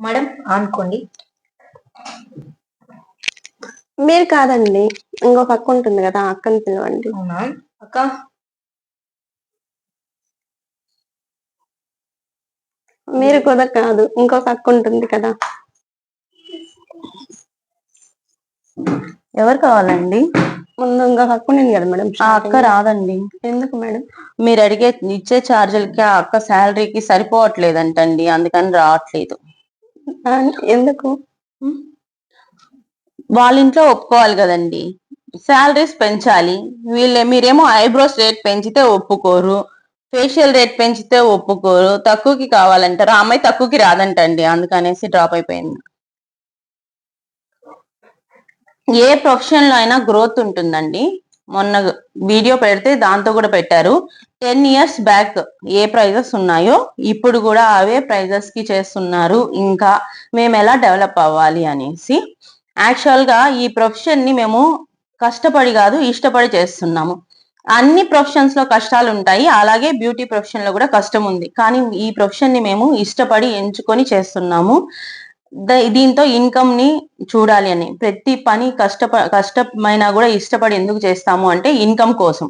Madam అనుకోండి. మీరు కాదండి, ఇంకొక అక్క ఉంటుంది కదా, అక్కని పిలవండి. అవునా అక్క? మీరు కూడా కాదు, ఇంకొక అక్క ఉంటుంది కదా. ఎవరు కావాలండి? ముందు ఇంకొక అక్క ఉంది కదా మేడం. ఆ అక్క రాదండి. ఎందుకు మేడం? మీరు ఇచ్చే ఛార్జీలకి ఆ అక్క శాలరీకి సరిపోవట్లేదంటండి, అందుకని రావట్లేదు. ఎందుకు? వాళ్ళ ఇంట్లో ఒప్పుకోవాలి కదండి, శాలరీస్ పెంచాలి. మీరేమో ఐబ్రోస్ రేట్ పెంచితే ఒప్పుకోరు, ఫేషియల్ రేట్ పెంచితే ఒప్పుకోరు, తక్కువకి కావాలంటారు. ఆ అమ్మాయి తక్కువకి రాదంటండి, అందుకనేసి డ్రాప్ అయిపోయింది. ఏ ప్రొఫెషన్ లో అయినా గ్రోత్ ఉంటుందండి. మొన్న వీడియో పెడితే దాంతో కూడా పెట్టారు. 10 years బ్యాక్ ఏ ప్రైజెస్ ఉన్నాయో ఇప్పుడు కూడా అవే ప్రైజెస్ కి చేస్తున్నారు. ఇంకా మేము ఎలా డెవలప్ అవ్వాలి అనేసి. యాక్చువల్ గా ఈ ప్రొఫెషన్ ని మేము కష్టపడి కాదు, ఇష్టపడి చేస్తున్నాము. అన్ని ప్రొఫెషన్స్ లో కష్టాలు ఉంటాయి, అలాగే బ్యూటీ ప్రొఫెషన్ లో కూడా కష్టం ఉంది. కానీ ఈ ప్రొఫెషన్ ని మేము ఇష్టపడి ఎంచుకొని చేస్తున్నాము. దీంతో ఇన్కమ్ ని చూడాలి అని. ప్రతి పని కష్టమైనా కూడా ఇష్టపడి ఎందుకు చేస్తాము అంటే ఇన్కమ్ కోసం.